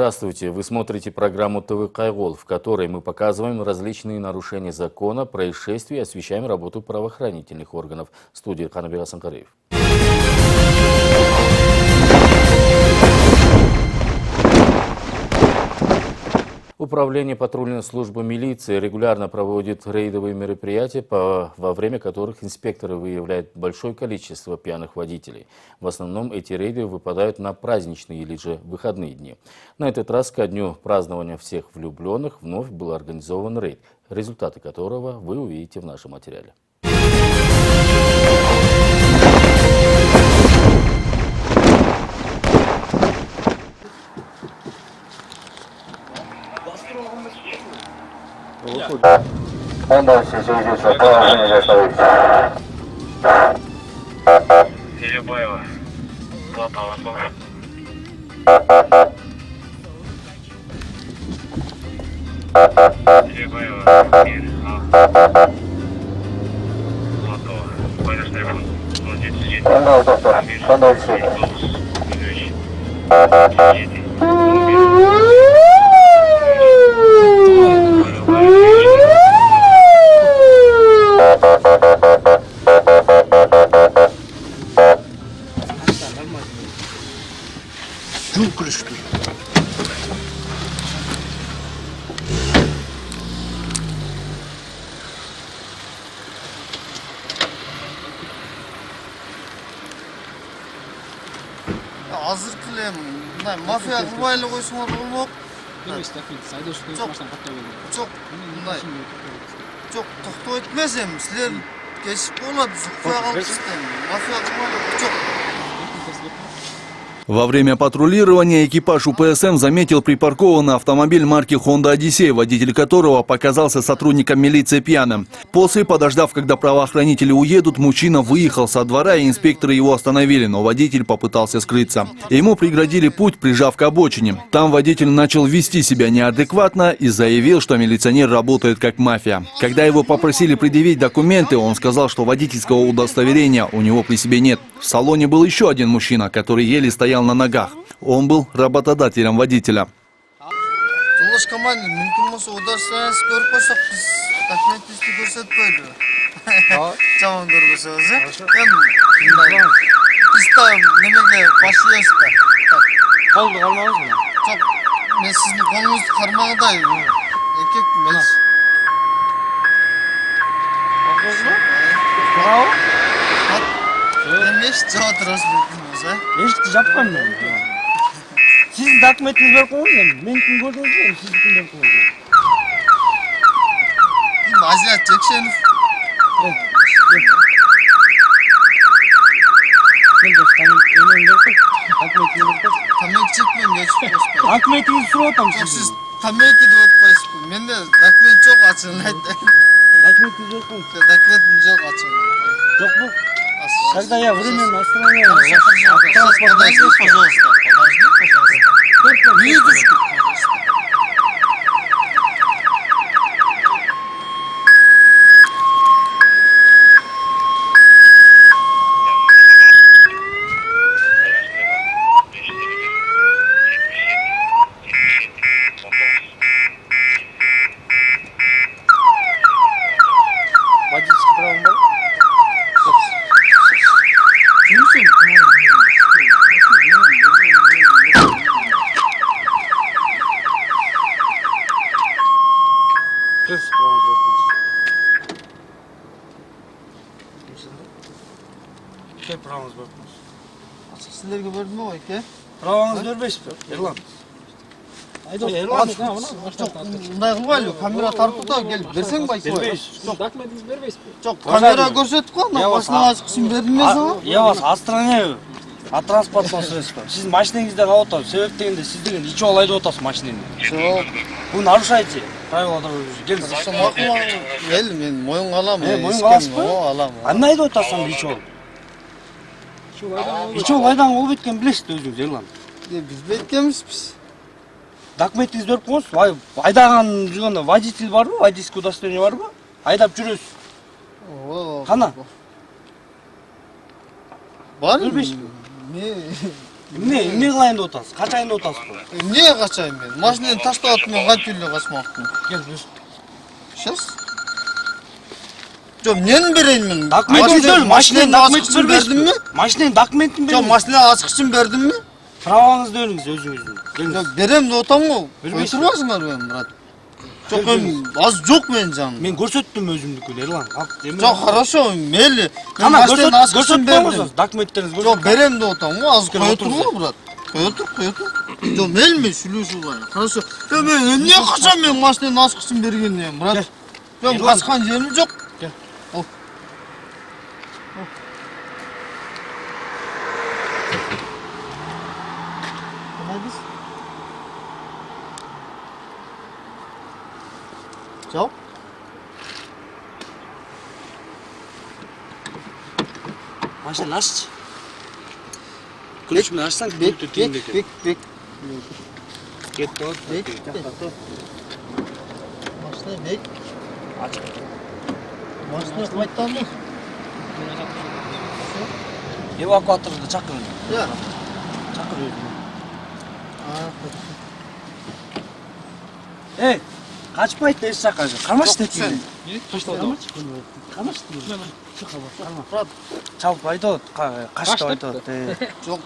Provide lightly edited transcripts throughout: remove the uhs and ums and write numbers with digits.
Здравствуйте! Вы смотрите программу ТВ «Кайгол», в которой мы показываем различные нарушения закона, происшествия и освещаем работу правоохранительных органов. В студии Канабек Асанкариев. Управление патрульной службы милиции регулярно проводит рейдовые мероприятия, во время которых инспекторы выявляют большое количество пьяных водителей. В основном эти рейды выпадают на праздничные или же выходные дни. На этот раз ко дню празднования всех влюбленных вновь был организован рейд, результаты которого вы увидите в нашем материале. Елебаева, Злата Лосова. Елебаева, Златова. Пойдешь телефон. 097. Азыр кілем, мафия қылбайлы қойсыңар болмақ. Жоқ, тоқтау етмесем, сілер кешіп болады, жұқпай қалыпсызды. Мафия қылбайлы, жоқ. Во время патрулирования экипаж УПСМ заметил припаркованный автомобиль марки Honda Odyssey, водитель которого показался сотрудникам милиции пьяным. После, подождав, когда правоохранители уедут, мужчина выехал со двора, и инспекторы его остановили, но водитель попытался скрыться. Ему преградили путь, прижав к обочине. Там водитель начал вести себя неадекватно и заявил, что милиционер работает как мафия. Когда его попросили предъявить документы, он сказал, что водительского удостоверения у него при себе нет. В салоне был еще один мужчина, который еле стоял на ногах. Он был работодателем водителя. Siz dokumentiniz var koyun, ben kim gördünüz mü? Siz kimden koyun? Aziyat Cekşenov. Dokumentinizi soratam Siz siz. tameki de otpaysiz. Mende dokument çok açılmaydı. Dokumentinizi yok mu? Dokumentim çok açılmaydı. Yok mu? Когда я временно остановил, Подожди, пожалуйста. Минуточку. водительский правом был? Праваңыз бар. Сіздерге бердім ғой, ке? Праваңыз бербейсіз бе? Ерлан. Мындай қылбайлы, камера тартуда келіп берсең байсы ғой. Бербейсіз. Документіңіз бербейсіз бе? Жоқ, камера көрсетіп қой, ана басына ашқысын бердім мен саған. Я вас отстраняю от транспортного средства. Сіз машинаңызда қалып отырсыз. Себеп дегенде сіз деген ичіп алайды отырсыз машинаны. Жоқ. Вы нарушаете правила дорожного движения. Келіңіз. Мақұл, ел, мен мойын қаламын. Мойын қаласыз ба? Аламын. Анда айтып отырсың ичіп алып. Ичіп алып айдан болып кеткен білесіз өзіңіз, Ерлан. Біз беткенбізбіз. Документіңіз беріп қойыңыз. Айдаған жүргенде водитель бар ма? Водительский удостоверение бар ма? Айдап жүресіз. Қана? Бар? Бербейсіз. эмне кылайын деп атасыз? Качайын деп атасызбы? Эмне качайын мен? Машинаны таштап атып мен кантип эле качмакмын? Кел бер. Сейчас. Жок, эмнени берейин мен? Машинанын документин бердимми? Машинанын документин Жок, машинанын ачкычын бердимми? Праваңызды бериңиз өзүңүздүн. Жок, берем деп атам го. Бербейсиз. Отурбасыңар мен, брат. Жок, аз жок менин жаным. Мен көрсөттүм өзүмдүкүн, Эрлан. Жок, хорошо, мейли. Мен Кана машинанын ачкычын бердим. көрсөтпөңүз, документтериңизди Жок, берем деп атам го, аз Кел, кое отуруңуз. тур го, брат. Кое тур. Жок, мейли мен сүйлөшүп алайын. Хорошо. Мен эмне качам мен машинанын ачкычын бергенден, брат? Мен качкан жерим жок. Кел. Ал. Жок. Машинаны аччы. Ключ менен ачсаң, бүттү тиімді екен. Бек. Кетті от. Машина бек. Ачып. Машина кайтамы? Эвакуаторду чакырын. Я. Чакыр өзүн. Эй, качпайт да эч жака. Кармаш деп Сен. Кармаш. Брат, чалып айтат, качты айтат. Жок.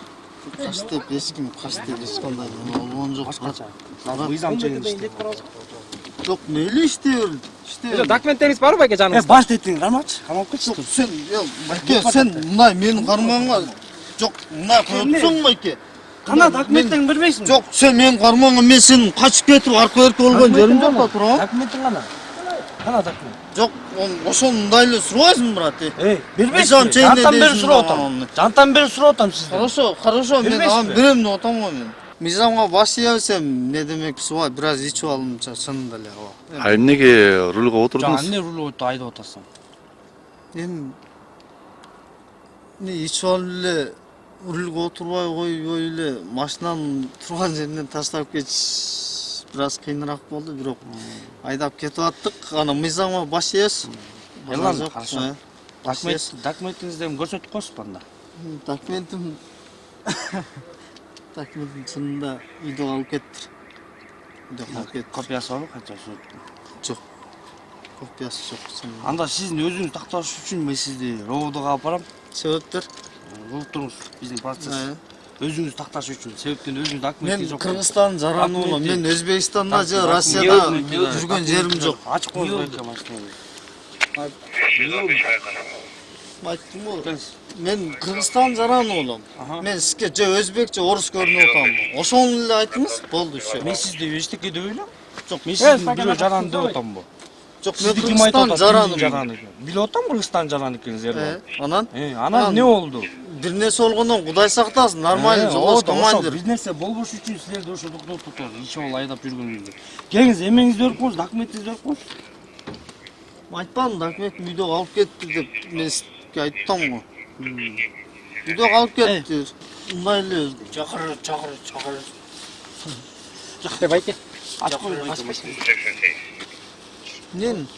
Кашты, эчким кашты эчкандай. Он жок. Мыйзам чегиништи. Жок, мейли иштей бер. Документтериңиз барбы байке жаныңызда? Бар тетиң кармачы, камап кетчи. Жок, сен, байке, сен мындай менин карманга жок, мындай коюпсуң байке. Кана документтериңди бербейсиңби? Жок, сен менин карманга мен сен качып кетип арка-берке болгон жерим жок да турабы? Документиң кана? Кана документ? Жок, ошону мындай эле сурабайсыңбы, брат? Бербейсиңби? Жантан бери сурап атам. Жантан бери сурап атам сизден. Хорошо, мен Бербейсиз аны бе? берем деп атам го мен. Мыйзамга баш ие берсем, эмне демекпиз, ой, бир аз ичип алымча, чынында эле, ооба. А эмнеге рулга Жана отурдуңуз? эмне руль айдап атасың? Эми ичип алып эле рулга отурбай койбой эле машинанын турган жеринен таштап кетиш бир аз кыйыныраак болду, бирок айдап кетип аттык. Ана мыйзамга баш ийесиз. Эрлан, хорошо. Документиңиздерди көрсөтүп коесузбу анда? Документим чынында үйдө калып кетти. Үйдө калып кетти. Копиясы барбы канча? Жок. Копиясы жок. Анда сиздин өзүңүз такташ үчүн мен сизди РОВДга алып барам. Себептер? Угуп туруңуз, биздин процесс. Өзүңүз такташ үчүн. Себептен өзүнүн документи Мен жок. Кыргызстан жараны болом. Мен Өзбекстанда же Россияда жүргөн жерим жок. Ачык коюңуз байке машинаңызды. Айттым го. Мен Кыргызстан жараны болом. Мен сизге же өзбек же орус көрүнүп атам. Ошону эле айтыңыз, болду все. Мен сизди эчтеке деп ойлойм. Жок, Мен сиздин бирөө жараны деп атамбы? жок, мен Кыргызстан жараны. Билип атам Кыргызстан жараны экенин Эрлан. Анан Анан эмне болду? бир нерсе болгондон Кудай сактасын, нормально жолдош командир. Бир нерсе болбош үчүн силерди ошо токтотуп туруп, ичип алып айдап жүргөнүңүздү. Келиңиз, эмеңизди берип коюңуз, документиңизди берип коюңуз. Айтпадым, документим үйдө калып кетти деп мен сизге айттым го. Үйдө калып кетти. Мындай эле Чакыр. Жакты байке. Ачып коюңуз, ачпайсың.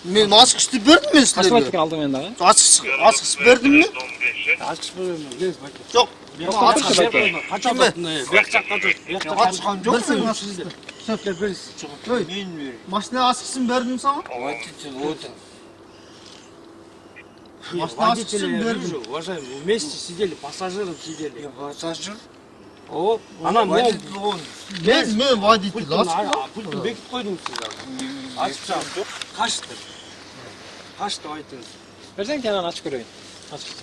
мен ачкычты бердим мен Качып силерге. айттык алдым мен дагы. Ачкыч бердимби? Ачып коюңуз, келиңиз байке. Жок. Ачкыч берип качып атат, бияк жакка жүр. Бияк жакка ачкан жок. Берсең, Сизде. Машина ачкычын бердим сага. Машина ачкычын бердим. Уважаемый, вместе сидели, пассажиром сидели. Пассажир? О, анан Мен водитель пультун бекитип койдуңуз сиз. Ачып чыгып жок. Качты. Качты айтыңыз. Берсең kenardan açık göreyim. Açık.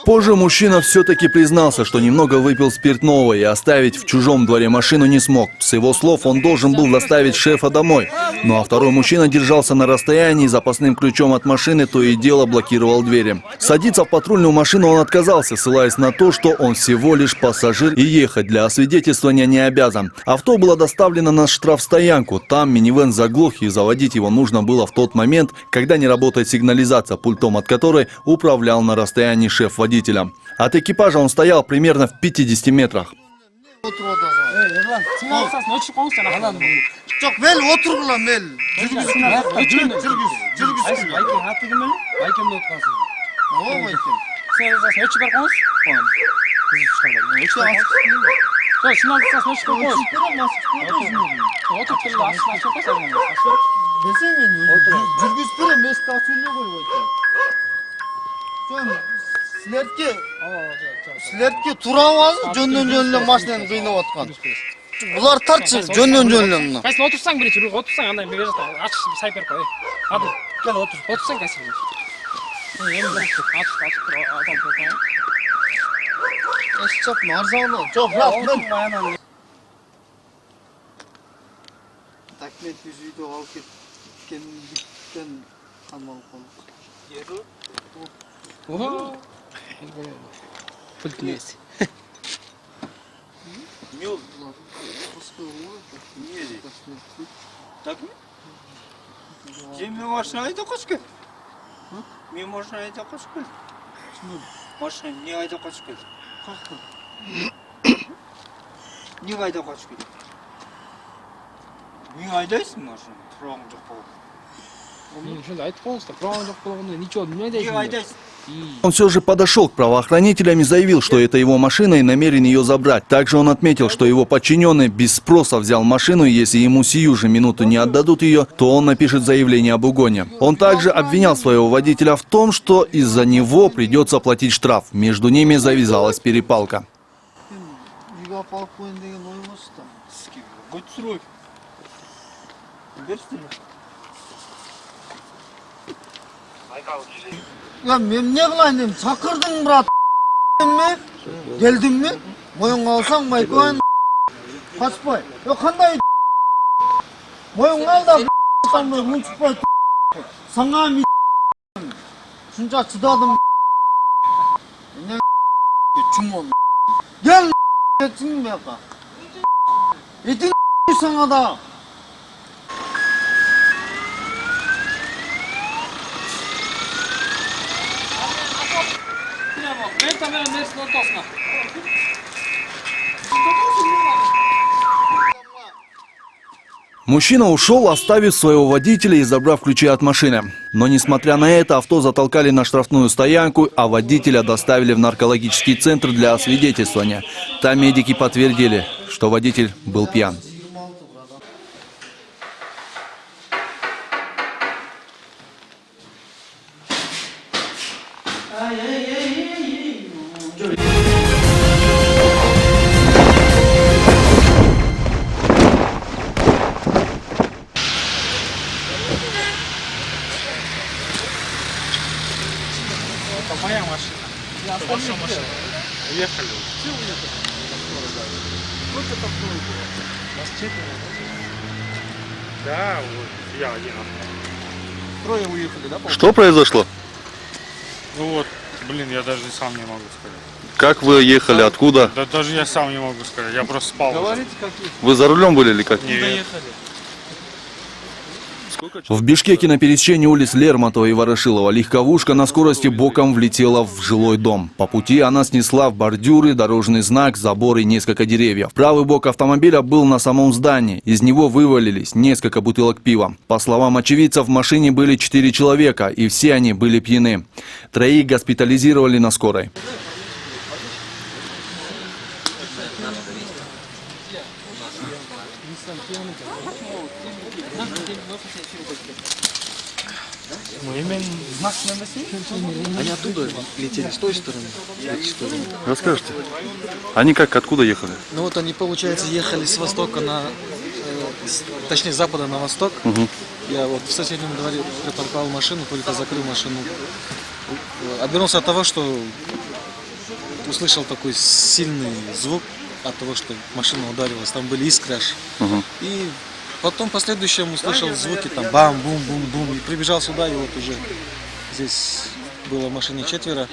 Позже мужчина все-таки признался, что немного выпил спиртного и оставить в чужом дворе машину не смог. С его слов, он должен был доставить шефа домой. Ну а второй мужчина держался на расстоянии, запасным ключом от машины то и дело блокировал двери. Садиться в патрульную машину он отказался, ссылаясь на то, что он всего лишь пассажир и ехать для освидетельствования не обязан. Авто было доставлено на штрафстоянку. Там минивэн заглох, и заводить его нужно было в тот момент, когда не работает сигнализация, пультом от которой управлял на расстоянии шеф водителя. От экипажа он стоял примерно в 50 метрах. Эрлан, Сен алсасын өчүп коңуз сен анан. Жок, мел отургула, мел. Жүргүз. Байке хаты ким эле? Байкем деп аткансыз. Ооба байкем. сигнализациясын өчіп беріп қойыңыз. Оған. Біз шығармайды. Өчіп беріп қойыңыз. Жоқ, сигнализациясын өчіп беріп қойыңыз. Отырып тұрды, ашып қойса. Десең мен жүргізіп берем, есікті ашып өле қойып айтты. Сілерге тура ауазы жөнден машинаны қиынап отқан. Бұлар тартшы жөнден мына. Қайсың отырсаң бірінші, отырсаң андай бер жақта ашып сайып беріп қой. Адыл. Кел отыр. Отырсаң қайсың бірінші. Енді ашып тұр, адам тұрған. Ашып чапма, арзағына. Жоқ, бірақ документ біз үйде алып кеткендіктен қамалып қалдық. Ого. Пультмес. Мен машина айдап қашып кел. Мен машина айдап қашып кел. Машина не айдап қашып кел. Не айдап қашып кел. Мен айдайсың машина, тұрағың жоқ болып. Мен шынды айтып қойыңыздар, тұрағың жоқ болғанда ничего білмейді. Не айдайсың. Он все же подошел к правоохранителям и заявил, что это его машина и намерен ее забрать. Также он отметил, что его подчиненный без спроса взял машину, и если ему сию же минуту не отдадут ее, то он напишет заявление об угоне. Он также обвинял своего водителя в том, что из-за него придется платить штраф. Между ними завязалась перепалка. Ya men ne kılayın dedim, çakırdın brat mi? Geldin mi? Moyunga alsang maykoyun kaçpay. Ya kanday moyunga al da sanmay munçupay sana mi şunca çıdadım ne çumon gel etsin mi yaka etin sana da Мен тамамен нерсін ортасына. Мужчина ушел, оставив своего водителя и забрав ключи от машины. Но несмотря на это, авто затолкали на штрафную стоянку, а водителя доставили в наркологический центр для освидетельствования. Там медики подтвердили, что водитель был пьян. Это моя машина. Это ваша машина. Уехали. Все уехали. Вот это кто было? Вас четверо? Да, вот, я один. Трое уехали, да? Что произошло? Ну вот, блин, я даже сам не могу сказать. Как вы ехали? Откуда? Да даже я сам не могу сказать, я просто спал. Говорите, как есть. Вы за рулем были или как? Нет. Доехали. В Бишкеке на пересечении улиц Лермонтова и Ворошилова легковушка на скорости боком влетела в жилой дом. По пути она снесла в бордюры, дорожный знак, забор и несколько деревьев. Правый бок автомобиля был на самом здании. Из него вывалились несколько бутылок пива. По словам очевидцев, в машине были 4 человека, и все они были пьяны. Троих госпитализировали на скорой. Они оттуда летели, с той стороны, с этой стороны. Расскажите. Они как, откуда ехали? Ну вот они, получается, ехали с востока на, точнее, с запада на восток. Я вот в соседнем дворе припарковал машину, только закрыл машину. Отвернулся от того, что услышал такой сильный звук от того, что машина ударилась. Там были искры аж. И потом в последующем услышал звуки там бам-бум-бум-бум. И прибежал сюда, и вот уже здесь было в машине 4,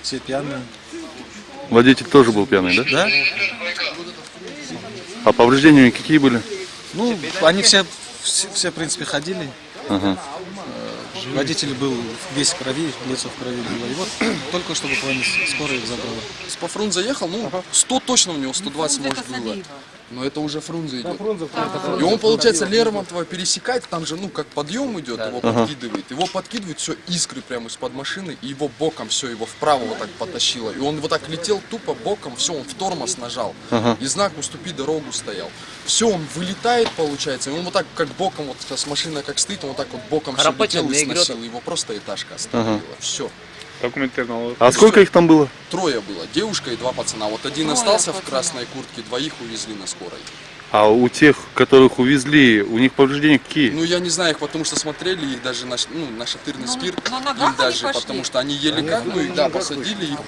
все пьяные. Водитель тоже был пьяный, да? Да? А повреждения какие были? Ну, они все в принципе, ходили. Водитель был весь в крови, лицо в крови было. И вот только что буквально скоро их забрала. По фронт заехал, ну, 100 точно у него, 120 может было. Но это уже Фрунзе идет. Это И он, получается, Лермонтова пересекает, там же, ну, как подъем идет, его подкидывает. Его подкидывает, все, искры прямо из-под машины, и его боком, все, его вправо вот так потащило. И он вот так летел тупо боком, все, он в тормоз нажал. И знак «Уступи дорогу» стоял. Все, он вылетает, получается, и он вот так, как боком, вот с машиной как стоит, он вот так вот боком все летел и сносил. Его просто этажка остановила. Все. А сколько их там было? Трое было, девушка и два пацана. Вот один остался в красной куртке, двоих увезли на скорой. А у тех, которых увезли, у них повреждения какие? Ну, я не знаю их, потому что смотрели их даже на нашатырный спирт. Им даже, потому что они еле как, ну и да, посадили их.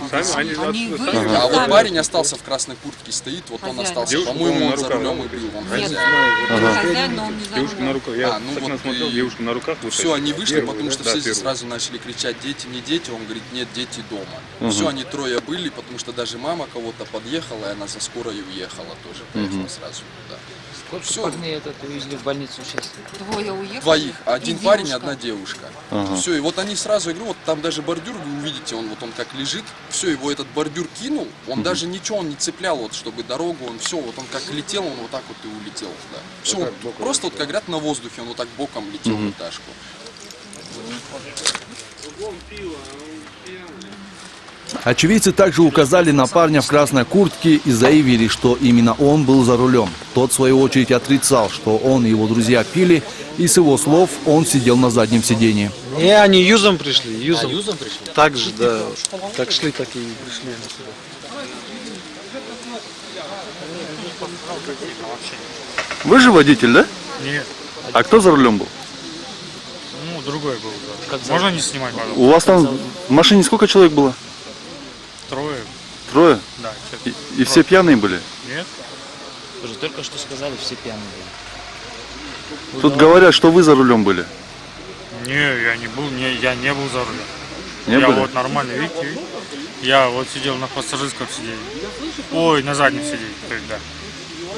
А вот парень остался в красной куртке, стоит, вот он остался. По-моему, он за рулем и был, он хозяин. Девушка на руках, я так насмотрел, девушка на руках. Все, они вышли, потому что все здесь сразу начали кричать: дети, не дети. Он говорит: нет, дети дома. Все, они трое были, потому что даже мама кого-то подъехала, и она за скорой уехала тоже, поехала сразу. Да. Сколько парней увезли в больницу сейчас? Двое уехали. Двоих. Один парень, одна девушка. Все, и вот они сразу, я говорю, вот там даже бордюр, вы увидите, он вот он как лежит. Все, его этот бордюр кинул, он даже ничего он не цеплял, вот чтобы дорогу, он все, вот он как летел, он вот так вот и улетел. Да. Все, вот, просто вот как говорят на воздухе, он вот так боком летел в этажку. Очевидцы также указали на парня в красной куртке и заявили, что именно он был за рулем. Тот, в свою очередь, отрицал, что он и его друзья пили, и с его слов он сидел на заднем сидении. Не, они юзом пришли, юзом. Пришли? Так же, да. Так шли, так и пришли. Вы же водитель, да? Нет. А кто за рулем был? Ну, другой был, да. Можно не снимать? У вас там в машине сколько человек было? Трое. Трое? Да. И все пьяные были? Нет. Уже только что сказали, все пьяные были. Тут говорят, что вы за рулем были. Не, я не был, я не был за рулем. Не я были? вот нормально, видите? Я вот сидел на пассажирском сиденье. Ой, на заднем сиденье, то есть, да.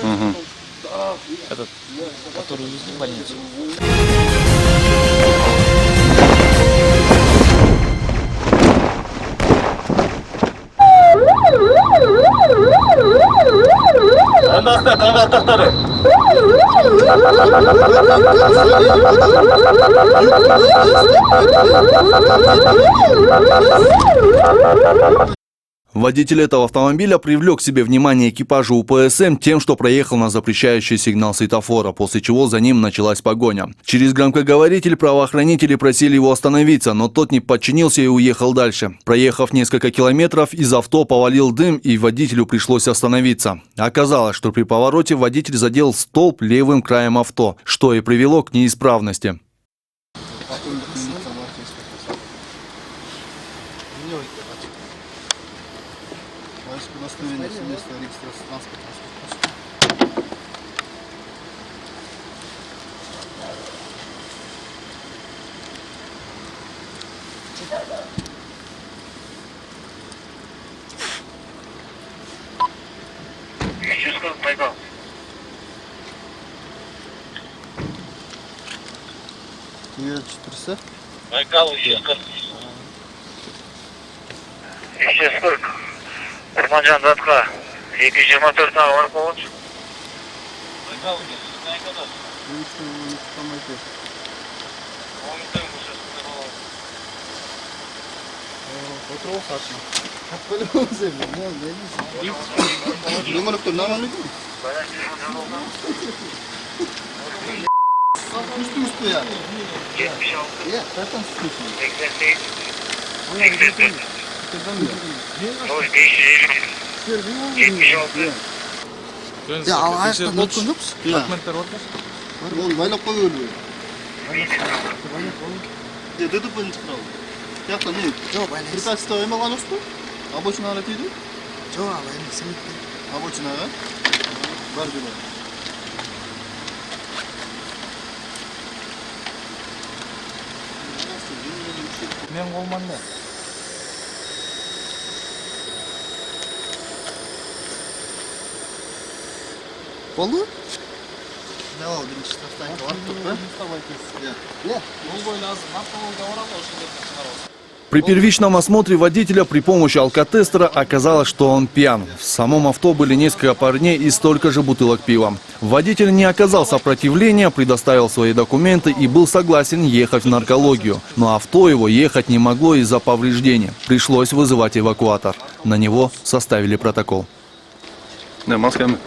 Угу. Этот, который увезли в больницу. Водитель этого автомобиля привлек к себе внимание экипажа УПСМ тем, что проехал на запрещающий сигнал светофора, после чего за ним началась погоня. Через громкоговоритель правоохранители просили его остановиться, но тот не подчинился и уехал дальше. Проехав несколько километров, из авто повалил дым, и водителю пришлось остановиться. Оказалось, что при повороте водитель задел столб левым краем авто, что и привело к неисправности. Байкал, еще сколько? Урманжан Датка, 224 var kovuç. Байкал, Üstü yani. 76. Ya, zaten sıkıyorsun. 88. 84. Ой, 550. 76. Ya ayakta notun yok musun? Ya. Oğlum böyle koyuyor. Ya dedi bunu çıkaralım. Yakta ne? Yok ben. Препятствие емалған осы? Обочинаға тиді? Жоқ, абай емес. Обочинаға? Бар деді. Мен қолманда. Болды? Давай, бірінші штрафтайға барып тұр, ба? Не, ол бойы lazım. Автомобильге оралды, ошол жерден шығарып. При первичном осмотре водителя при помощи алкотестера оказалось, что он пьян. В самом авто были несколько парней и столько же бутылок пива. Водитель не оказал сопротивления, предоставил свои документы и был согласен ехать в наркологию. Но авто его ехать не могло из-за повреждений. Пришлось вызывать эвакуатор. На него составили протокол. Да, маскен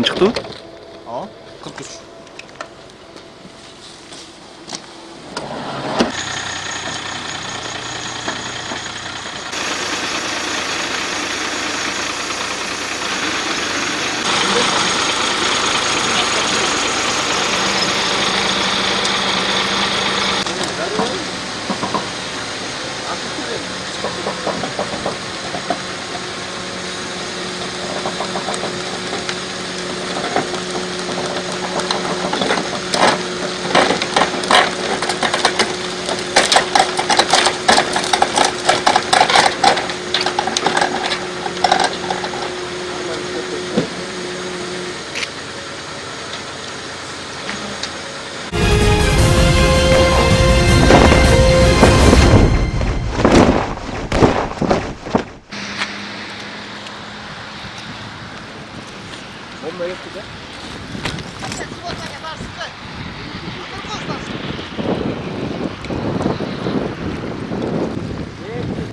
чықты? А? 43.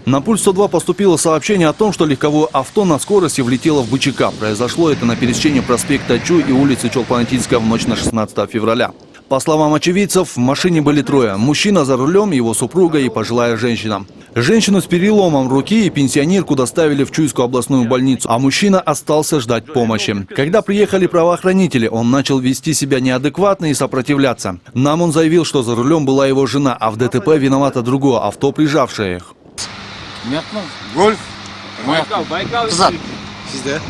На пульс 102 поступило сообщение о том, что легковое авто на скорости влетело в БЧК. Произошло это на пересечении проспекта Чуй и улицы Чолпанатинская в ночь на 16 февраля. По словам очевидцев, в машине были трое. Мужчина за рулем, его супруга и пожилая женщина. Женщину с переломом руки и пенсионерку доставили в Чуйскую областную больницу, а мужчина остался ждать помощи. Когда приехали правоохранители, он начал вести себя неадекватно и сопротивляться. Нам он заявил, что за рулем была его жена, а в ДТП виновато другое авто, прижавшее их. Гольф. Қызат. Sizde?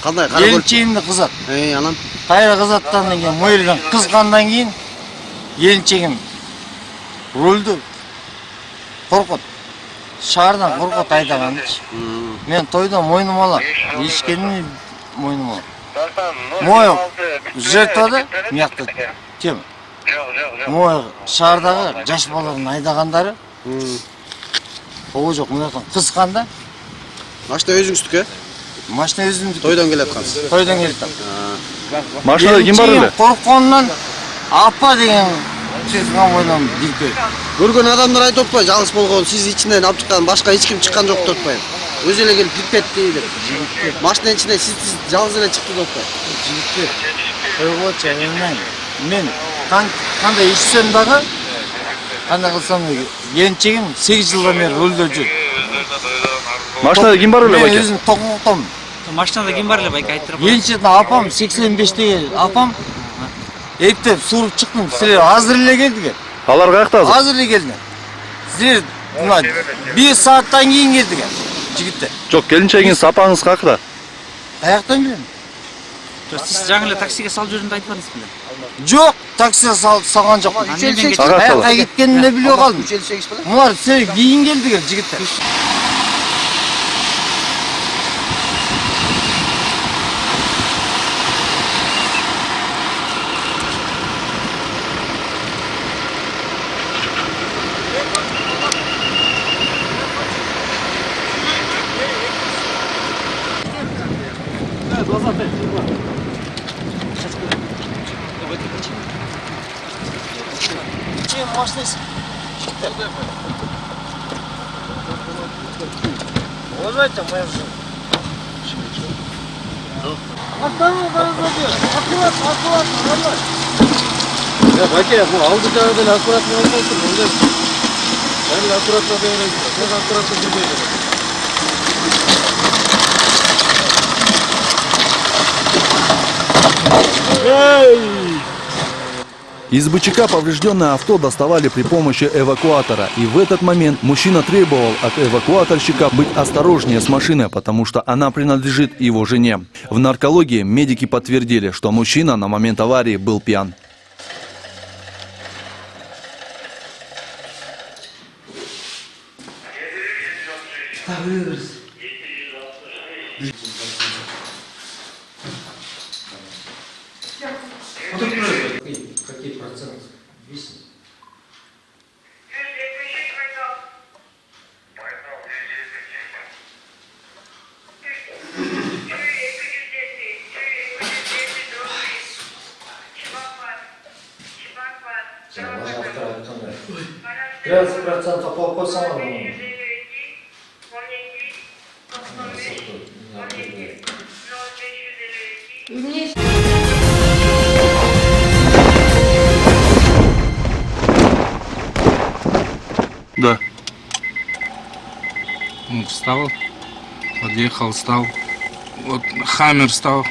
Қандай қара гольф? Еліншегімді қызат. Анам. Қайра қызаттан кейін мойылдан қызғандан кейін еліншегім рөлді қорқыт. Шардан қорқыт айдаған. Мен тойда мойным алам. Ешкенін мойным алам. Мойы жертвада мияқты тем. Мойы шардағы жас баларын айдағандары Ого жоқ, мынаяқтан қызғанда. Машина өзіңіздікі? Машина өзімдікі. Тойдан келіп жатқансыз? Тойдан келіп жатқансыз. Машинада кім бар өлі? Қорыққаннан апа деген сезген ойнам дейді. Көрген адамдар айтып отпай, жалғыз болған, сіз ішінен алып шыққан, башқа ешкім шыққан жоқ деп отпай. Өзі еле келіп кетті дейді. Машина ішінен сіз жалғыз еле шықты деп отпай. Жігіттер, қойғы чайынан мен қандай ішсем дағы, қандай қылсам еншегім 8 жылдан бері рөлде жүр. Машинада кім бар өлі Мен байке? өзім тоқықтым. Машинада кім бар ілі байке айттырып? Еншетін апам 85-тегі апам ептеп суырып шықтым. Сіздер азырле келдіге. Алар қаяқта азыр? Азырле келді. Сіздер 5 сағаттан кейін келдіге. Жігіттер. Жоқ, келіншегіңіз сапаңыз қақыда? Аяқтан келемін. Сіз жаңылы таксиге салып жүрінді айтпадыңыз біле? Жоқ, таксия салған жоқ. Аяққа кеткенін де біле қалдым. Мұлар кейін келдіге жігіттер. Машинасы. Уважайте, моя жена. Аккуратно. Ya Bayke, bu aldıklarına böyle akkuratlı olmasın. Orada ben akkuratlı böyle çok akkuratlı durmayacağım. Из БЧК поврежденное авто доставали при помощи эвакуатора. И в этот момент мужчина требовал от эвакуаторщика быть осторожнее с машиной, потому что она принадлежит его жене. В наркологии медики подтвердили, что мужчина на момент аварии был пьян. Какие проценты? 10? 30% qo'yib qo'ysalar. Да. Ну, встал, подъехал, стал. Вот Хаммер стал,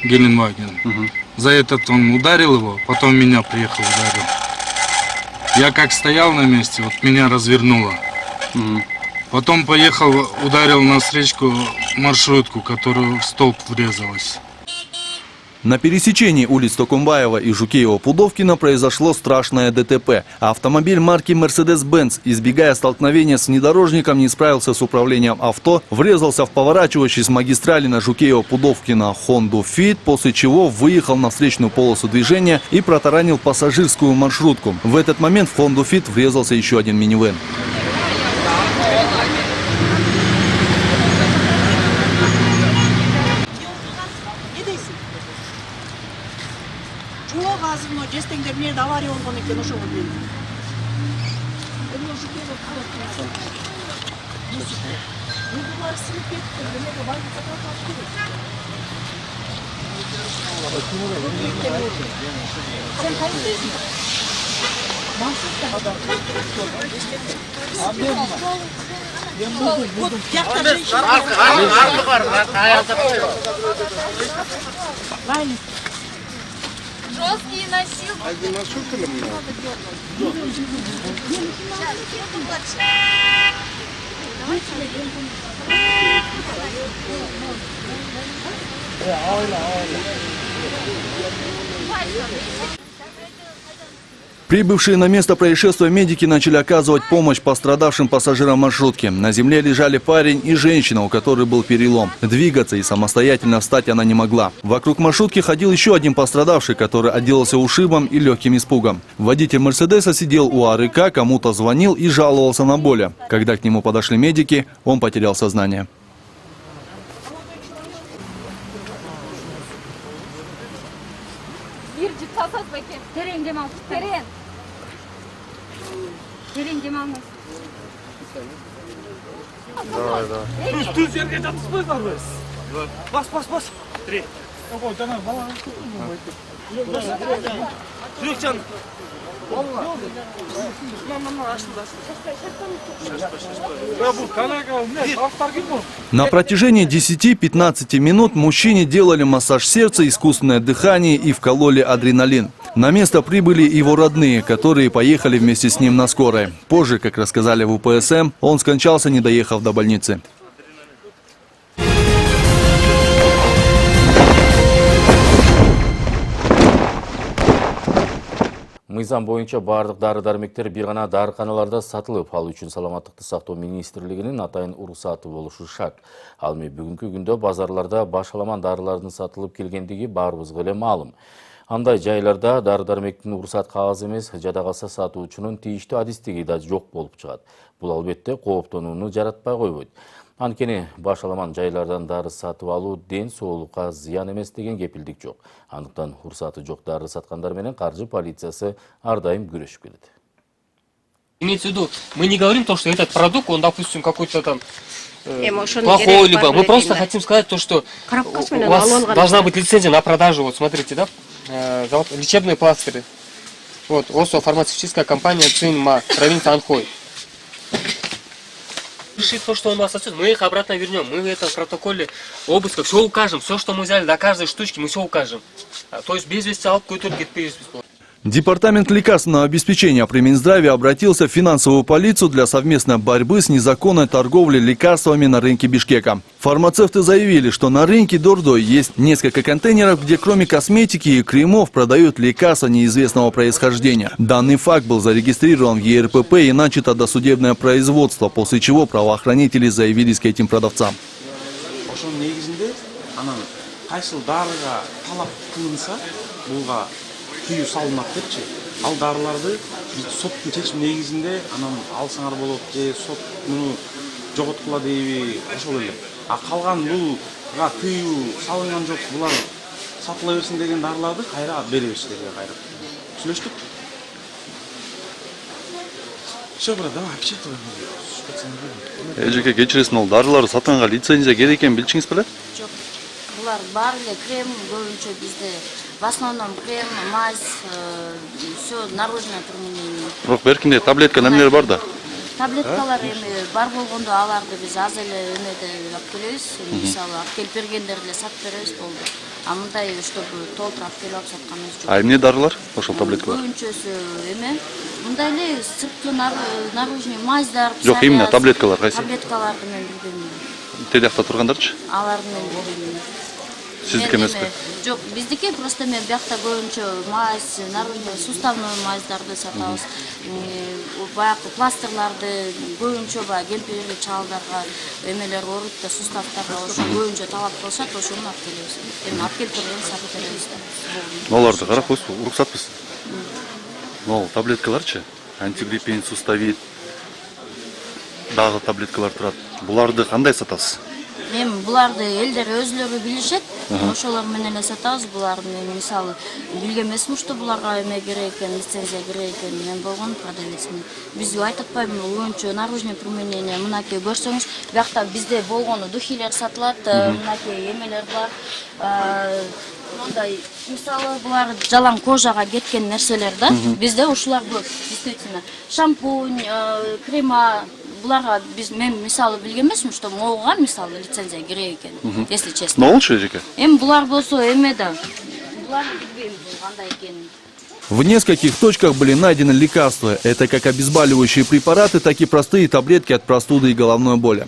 Геленваген. За этот он ударил его, потом меня приехал, ударил. Я как стоял на месте, вот меня развернуло. Потом поехал, ударил на встречку маршрутку, которая в столб врезалась. На пересечении улиц Токумбаева и Жукеева-Пудовкина произошло страшное ДТП. Автомобиль марки Mercedes-Benz, избегая столкновения с внедорожником, не справился с управлением авто, врезался в поворачивающий с магистрали на Жукеева-Пудовкина Honda Fit, после чего выехал на встречную полосу движения и протаранил пассажирскую маршрутку. В этот момент в Honda Fit врезался еще один минивэн. Авария болгон экен, ошого келди. Жесткие носилки. Прибывшие на место происшествия медики начали оказывать помощь пострадавшим пассажирам маршрутки. На земле лежали парень и женщина, у которой был перелом. Двигаться и самостоятельно встать она не могла. Вокруг маршрутки ходил еще один пострадавший, который отделался ушибом и легким испугом. Водитель Мерседеса сидел у АРК, кому-то звонил и жаловался на боли. Когда к нему подошли медики, он потерял сознание. На протяжении 10-15 минут мужчине делали массаж сердца, искусственное дыхание и вкололи адреналин. На место прибыли его родные, которые поехали вместе с ним на скорой. Позже, как рассказали в УПСМ, он скончался, не доехав до больницы. Мыйзам боюнча бардык дары-дармектер бир гана дарыканаларда сатылып, ал үчүн Саламаттыкты сактоо министрлигинин атайын уруксаты болушу шарт. Ал эми бүгүнкү күндө базарларда башаламан дарылардын сатылып келгендиги баарыбызга эле маалым. Андай жайларда дары-дармектин уруксат кагазы эмес, жада калса сатуучунун тийиштүү адистиги да жок болуп чыгат. Бул албетте кооптонууну жаратпай койбойт. Анткени башаламан жайлардан дары сатып алуу ден соолукка зыян эмес деген кепилдик жок. Андыктан уруксаты жок дары саткандар менен каржы полициясы ар дайым күрөшүп келет. Имеется в виду, мы не говорим то, что этот продукт, он, допустим, какой-то там плохой, либо мы просто хотим сказать то, что у вас должна быть лицензия на продажу, вот смотрите, да, лечебные пластыри. Вот, ОСО, фармацевтическая компания Цинма, провинция Анхой. Решит то, что у нас отсюда, мы их обратно вернем. Мы в этом протоколе обыска все укажем. Все, что мы взяли, до каждой штучки мы все укажем. То есть без вести алкоголь только бесплатно. Департамент лекарственного обеспечения при Минздраве обратился в финансовую полицию для совместной борьбы с незаконной торговлей лекарствами на рынке Бишкека. Фармацевты заявили, что на рынке Дордой есть несколько контейнеров, где кроме косметики и кремов продают лекарства неизвестного происхождения. Данный факт был зарегистрирован в ЕРПП и начато досудебное производство, после чего правоохранители заявились к этим продавцам. Күйүү салынат депчи, ал дарыларды соттун чечими негизинде анан алсаңар болот же сот муну жоготкула дейби, ошол эле. А калган буга күйүү салынган жок, булар сатыла берсин деген дарыларды кайра беребиз деди кайра. Сүйлөштүк. Все, брат, давай, обсчитывай. Эжеке кечиресиң, ол дарыларды сатканга лицензия керек экенин билчиңиз беле? Жок. Булар баары эле крем көбүнчө бизде в основном крем, мазь, все наружное применение. Бирок беркинде таблетка немелер бар да. Таблеткалар эми бар болгондо аларды биз аз эле эмеде алып келебиз. Мисалы алып келип бергендер эле сатып беребиз болду. А мындай чтобы толтура алып келип сатканыбыз жок. А эмне дарылар? Ошол таблеткалар. Көбүнчөсү эме мындай эле сырткы наружный мазьдар. Жок, именно таблеткалар кайсы? Таблеткаларды мен билбейм. Телеакта тургандарчы? Аларды мен билбейм. Сиздики эмеспи? Жок, биздики просто мен биякта көбүнчө мазь, наружный суставной мазьдарды сатабыз. Баягы пластырларды көбүнчө баягы кемпирлик чалдарга эмелер ооруп да суставтарга ошо көбүнчө талап кылышат, ошону алып келебиз. Эми алып келип турган сатып беребиз да. Оларды карап койсу, уруксатпыз. Могул таблеткаларчы? Антигриппин, суставит, дагы таблеткалар турат. Буларды кандай сатасыз? Эми буларды элдер өзлөрү билишет. Ошолор менен эле сатабыз. Буларды мисалы билген эмесмин, что буларга эме керек экен, лицензия керек экен. Мен болгон продавецмин. Биз айтып атпайбы, көбүнчө наружный применение. Мынакей көрсөңүз, биякта бизде болгону духилер сатылат, мынакей эмелер бар. Мындай мисалы булар жалаң кожага кеткен нерселер да. Бизде ушулар көп, действительно. Шампунь, крема, буларга мен мисалы билген эмесмин, что могуга мисалы лицензия керек экен, если честно. Но болчу эжеке? Эми булар болсо эме да. Булар билбейм кандай экенин. В нескольких точках были найдены лекарства. Это как обезболивающие препараты, так и простые таблетки от простуды и головной боли.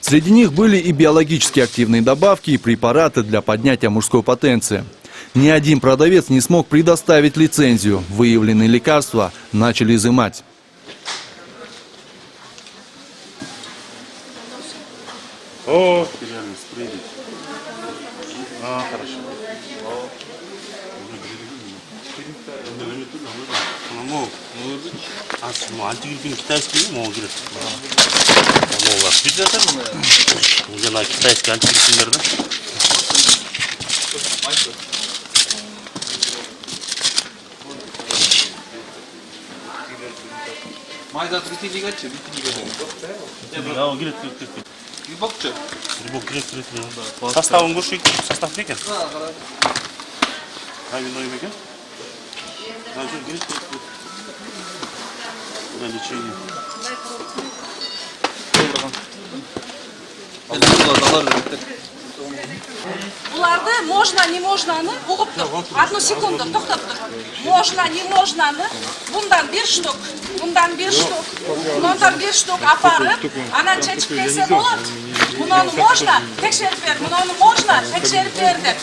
Среди них были и биологически активные добавки, и препараты для поднятия мужской потенции. Ни один продавец не смог предоставить лицензию. Выявленные лекарства начали изымать. О, спрыгнет. Хорошо. Антигриппин китайский могу говорить. Где на китайский антигриппин, да? Майзат битилигачы, Составын көрші состав не екен? Вино екен? На лечение. Буларды можно, не можнаны угуп тур. Одну секунду, токтоп тур. Можно, не можнаны. Bundan bir штук, bundan bir штук, bundan bir штук апарып, анан чечип келсе болот. Муну можно, текшерип бер, муну можно, текшерип бер деп.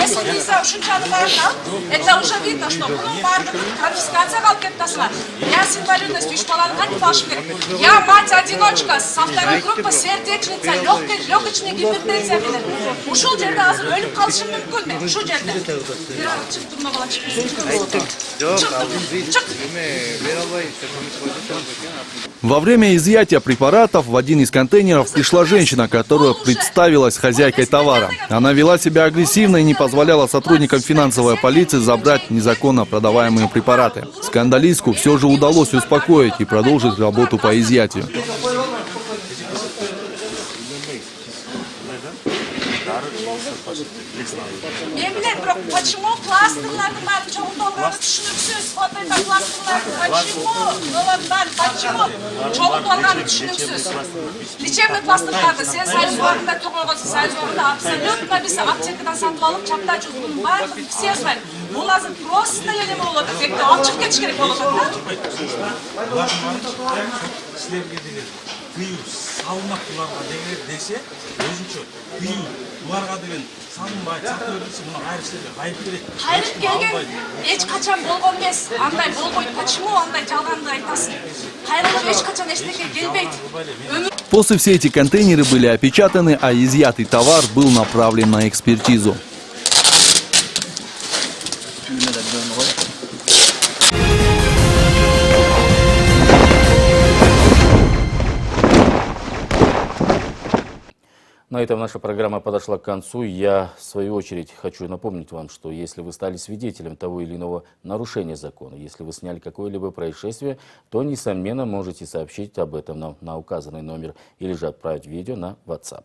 Если нельзя ушунчаны барына, это уже видно, что мунун баардыгы конфискацияга алып кетип атасыңар. Я с инвалидностью 3 баланы кантип алышым керек? Я мать-одиночка, со второй группы сердечница, легочная гипертензия менен. Ушул жерде азыр өлүп калышым мүмкүн мен, ушул жерде. Чыктым, мына бала чыкты. Во время изъятия препаратов в один из контейнеров пришла женщина, которая представилась хозяйкой товара. Она вела себя агрессивно и не позволяла сотрудникам финансовой полиции забрать незаконно продаваемые препараты. Скандалистку все же удалось успокоить и продолжить работу по изъятию. Мен билем, бирок почему пластырларды баары чогултулганы түшүнүксүз? Вот это пластырларды почему чогултулганы түшүнүксүз? Лечебный пластырларды сен союз ордунда тургойгонсуң, союз ордунда абсолютно биз аптекадан сатып алып чапта жүзүнүн баардыгын все знают. Бул азыр просто эле болуп атат, бекте алып чыгып кетиш керек болуп атат да. Силерге деген тыюу салынат буларга деген десе, өзүнчө тыюу буларга деген салынбай, сатып берилсе, муну кайрылыштерге кайрып берет. Кайрып келген эч качан болгон эмес. Андай болбойт. Почему андай жалганды айтасың? Кайрылып эч качан эчтеке келбейт. После все эти контейнеры были опечатаны, а изъятый товар был направлен на экспертизу. На этом наша программа подошла к концу. Я, в свою очередь, хочу напомнить вам, что если вы стали свидетелем того или иного нарушения закона, если вы сняли какое-либо происшествие, то, несомненно, можете сообщить об этом нам на указанный номер или же отправить видео на WhatsApp.